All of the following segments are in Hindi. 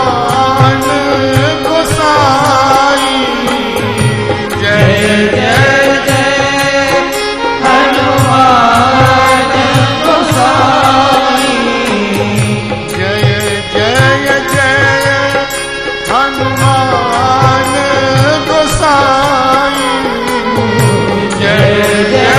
हनुमान गोसाई। जय जय जय हनुमान गोसाई। जय जय जय हनुमान गोसाई। जय जय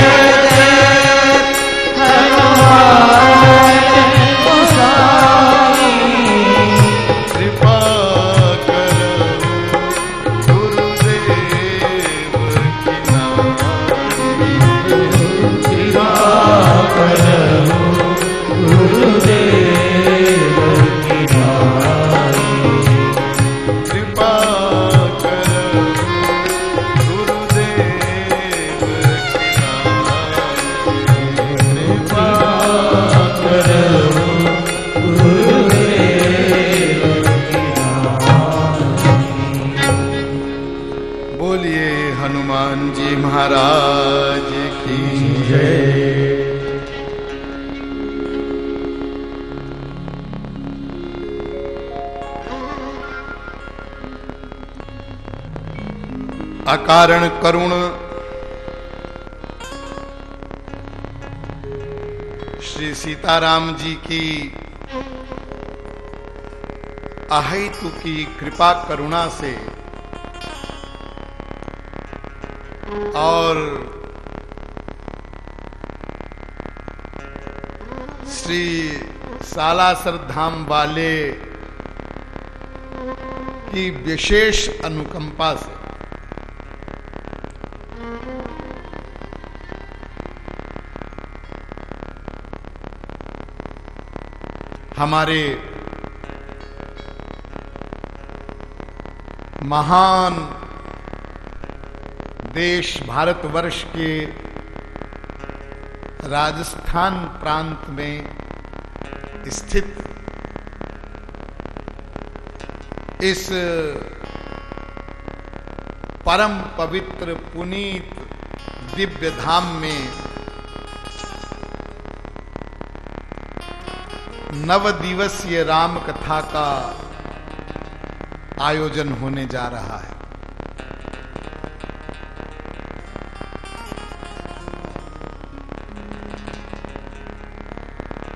महाराज की जय। अकारण करुण श्री सीताराम जी की अहेतु की कृपा करुणा से और श्री सालासर धाम वाले की विशेष अनुकंपा से हमारे महान देश भारतवर्ष के राजस्थान प्रांत में स्थित इस परम पवित्र पुनीत दिव्य धाम में नव दिवसीय राम कथा का आयोजन होने जा रहा है।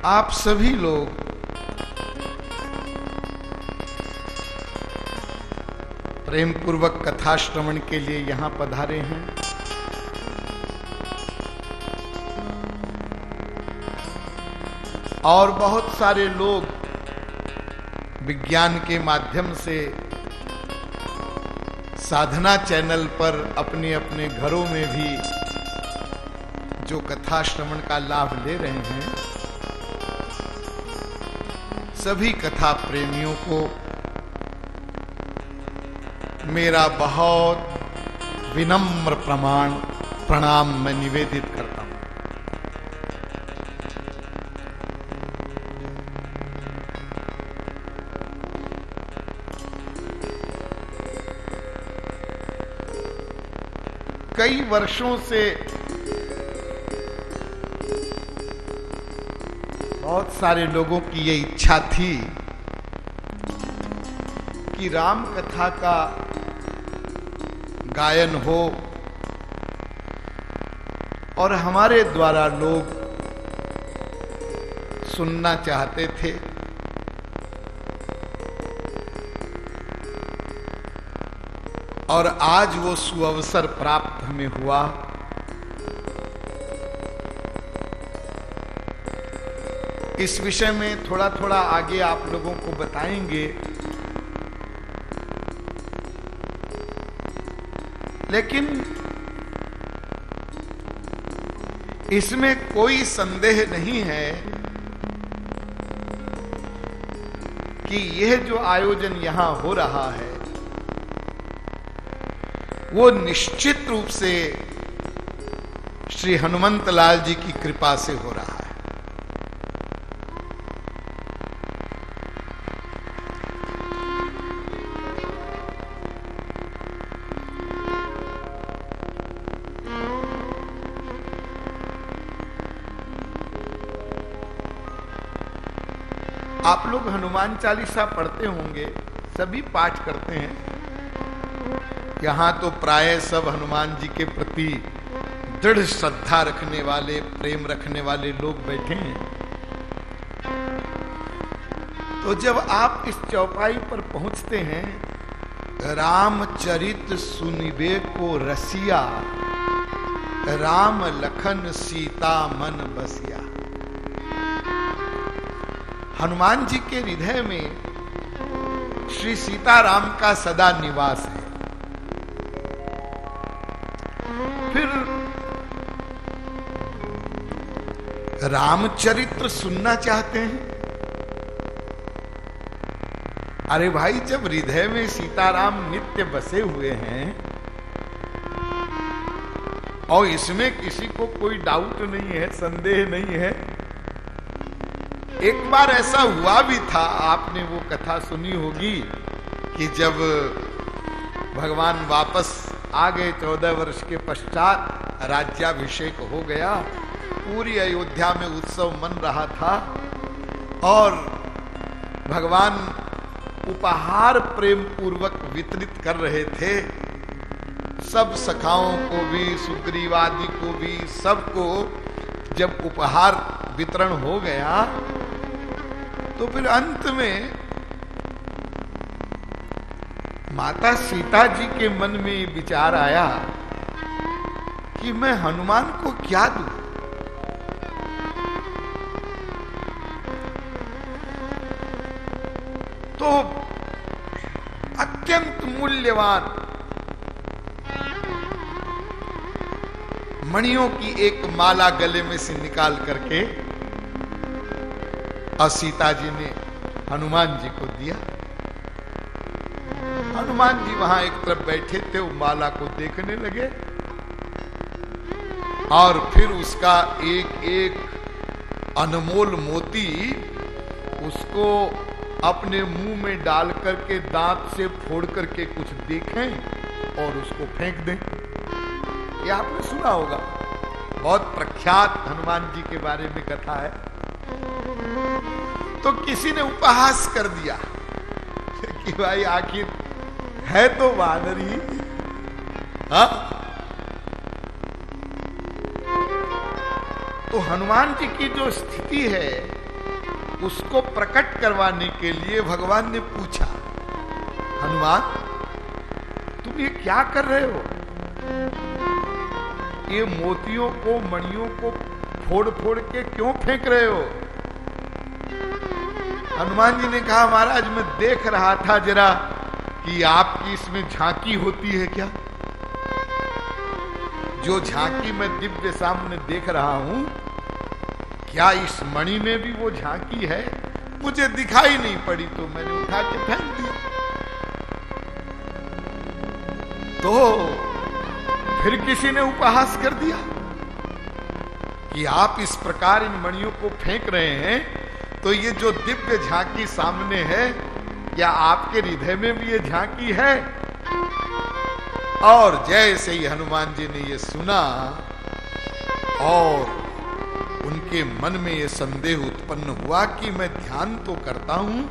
आप सभी लोग प्रेम पूर्वक कथा श्रवण के लिए यहां पधारे हैं। और बहुत सारे लोग विज्ञान के माध्यम से साधना चैनल पर अपने अपने घरों में भी जो कथा श्रवण का लाभ ले रहे हैं, सभी कथा प्रेमियों को मेरा बहुत विनम्र प्रणाम मैं निवेदित करता हूं। कई वर्षों से बहुत सारे लोगों की ये इच्छा थी कि राम कथा का गायन हो और हमारे द्वारा लोग सुनना चाहते थे। और आज वो सुअवसर प्राप्त हमें हुआ। इस विषय में थोड़ा थोड़ा आगे आप लोगों को बताएंगे, लेकिन इसमें कोई संदेह नहीं है कि यह जो आयोजन यहां हो रहा है वो निश्चित रूप से श्री हनुमंत लाल जी की कृपा से हो रहा है। आप लोग हनुमान चालीसा पढ़ते होंगे। सभी पाठ करते हैं। यहां तो प्राय सब हनुमान जी के प्रति दृढ़ श्रद्धा रखने वाले, प्रेम रखने वाले लोग बैठे हैं। तो जब आप इस चौपाई पर पहुंचते हैं, रामचरित सुनिबे को रसिया, राम लखन सीता मन बसिया। हनुमान जी के हृदय में श्री सीताराम का सदा निवास है। फिर रामचरित्र सुनना चाहते हैं? अरे भाई, जब हृदय में सीताराम नित्य बसे हुए हैं और इसमें किसी को कोई डाउट नहीं है, संदेह नहीं है। एक बार ऐसा हुआ भी था, आपने वो कथा सुनी होगी कि जब भगवान वापस आ गए 14 वर्ष के पश्चात, राज्याभिषेक हो गया, पूरी अयोध्या में उत्सव मन रहा था और भगवान उपहार प्रेम पूर्वक वितरित कर रहे थे। सब सखाओं को भी, सुग्रीव आदि को भी, सबको जब उपहार वितरण हो गया तो फिर अंत में माता सीता जी के मन में विचार आया कि मैं हनुमान को क्या दूं। तो अत्यंत मूल्यवान मणियों की एक माला गले में से निकाल करके और सीता जी ने हनुमान जी को दिया। हनुमान जी वहां एक तरफ बैठे थे, वो माला को देखने लगे और फिर उसका एक एक अनमोल मोती उसको अपने मुंह में डाल करके दांत से फोड़ करके कुछ देखें और उसको फेंक दें। ये आपने सुना होगा, बहुत प्रख्यात हनुमान जी के बारे में कथा है। तो किसी ने उपहास कर दिया कि भाई आखिर है तो वानर ही, हाँ? तो हनुमान जी की जो स्थिति है उसको प्रकट करवाने के लिए भगवान ने पूछा, हनुमान तुम ये क्या कर रहे हो? ये मोतियों को, मणियों को फोड़ फोड़ के क्यों फेंक रहे हो? हनुमान जी ने कहा, महाराज मैं देख रहा था जरा कि आपकी इसमें झांकी होती है क्या। जो झांकी मैं दिव्य सामने देख रहा हूं, क्या इस मणि में भी वो झांकी है? मुझे दिखाई नहीं पड़ी तो मैंने उठा के फेंक दिया। तो फिर किसी ने उपहास कर दिया कि आप इस प्रकार इन मणियों को फेंक रहे हैं, तो ये जो दिव्य झांकी सामने है, क्या आपके हृदय में भी ये झांकी है? और जैसे ही हनुमान जी ने ये सुना और उनके मन में ये संदेह उत्पन्न हुआ कि मैं ध्यान तो करता हूं,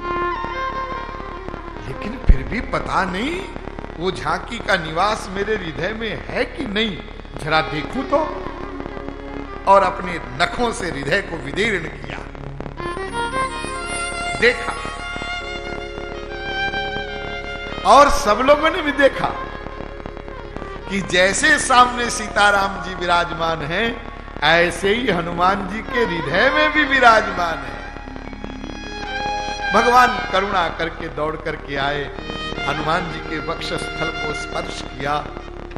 लेकिन फिर भी पता नहीं वो झांकी का निवास मेरे हृदय में है कि नहीं, जरा देखूं तो। और अपने नखों से हृदय को विदीर्ण किया, देखा और सब लोगों ने भी देखा कि जैसे सामने सीताराम जी विराजमान हैं, ऐसे ही हनुमान जी के हृदय में भी विराजमान है। भगवान करुणा करके दौड़ करके आए, हनुमान जी के वक्षस्थल को स्पर्श किया,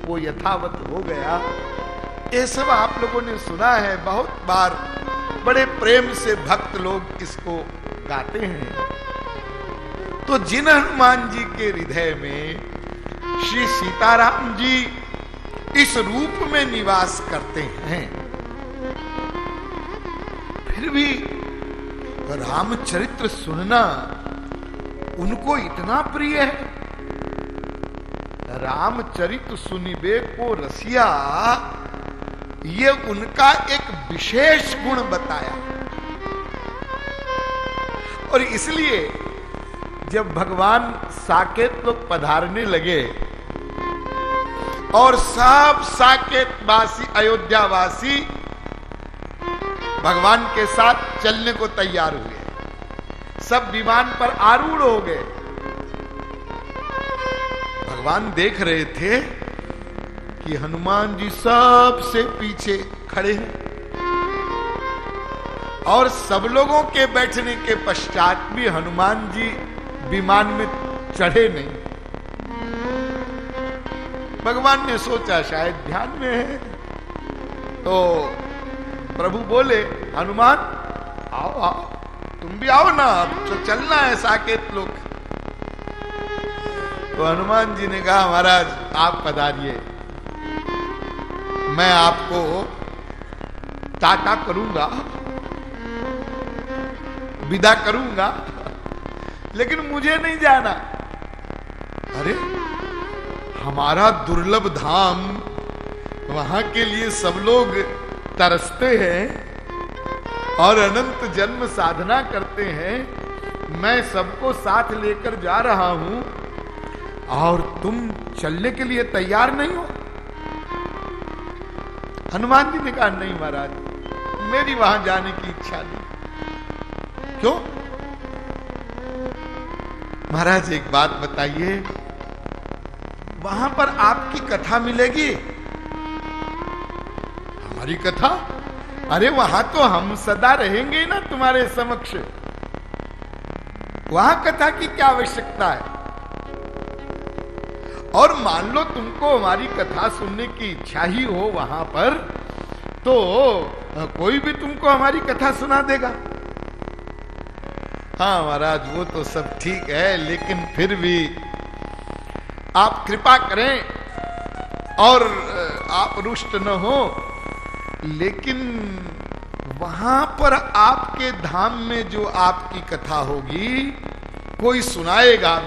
वो यथावत हो गया। ये सब आप लोगों ने सुना है बहुत बार, बड़े प्रेम से भक्त लोग इसको गाते हैं। तो जिन हनुमान जी के हृदय में श्री सीताराम जी इस रूप में निवास करते हैं, फिर भी रामचरित्र सुनना उनको इतना प्रिय है। रामचरित्र सुनिबे को रसिया, ये उनका एक विशेष गुण बताया। और इसलिए जब भगवान साकेत लोग पधारने लगे और सब साकेत वासी, अयोध्या वासी भगवान के साथ चलने को तैयार हुए, सब विमान पर आरूढ़ हो गए। भगवान देख रहे थे कि हनुमान जी सबसे पीछे खड़े हैं और सब लोगों के बैठने के पश्चात भी हनुमान जी विमान में चढ़े नहीं। भगवान ने सोचा शायद ध्यान में है, तो प्रभु बोले, हनुमान आओ आओ, तुम भी आओ ना, अब तो चलना है साकेत लोग। तो हनुमान जी ने कहा, महाराज आप पधारिए, मैं आपको टाटा करूंगा, विदा करूंगा, लेकिन मुझे नहीं जाना। अरे हमारा दुर्लभ धाम, वहां के लिए सब लोग तरसते हैं और अनंत जन्म साधना करते हैं, मैं सबको साथ लेकर जा रहा हूं और तुम चलने के लिए तैयार नहीं हो। हनुमान जी ने कहा, नहीं महाराज, मेरी वहां जाने की इच्छा नहीं। क्यों? महाराज एक बात बताइए, वहां पर आपकी कथा मिलेगी? हमारी कथा? अरे वहां तो हम सदा रहेंगे ना तुम्हारे समक्ष, वहां कथा की क्या आवश्यकता है? और मान लो तुमको हमारी कथा सुनने की इच्छा ही हो वहां पर, तो कोई भी तुमको हमारी कथा सुना देगा। हाँ महाराज, वो तो सब ठीक है, लेकिन फिर भी आप कृपा करें और आप रुष्ट न हो, लेकिन वहां पर आपके धाम में जो आपकी कथा होगी कोई सुनाएगा भी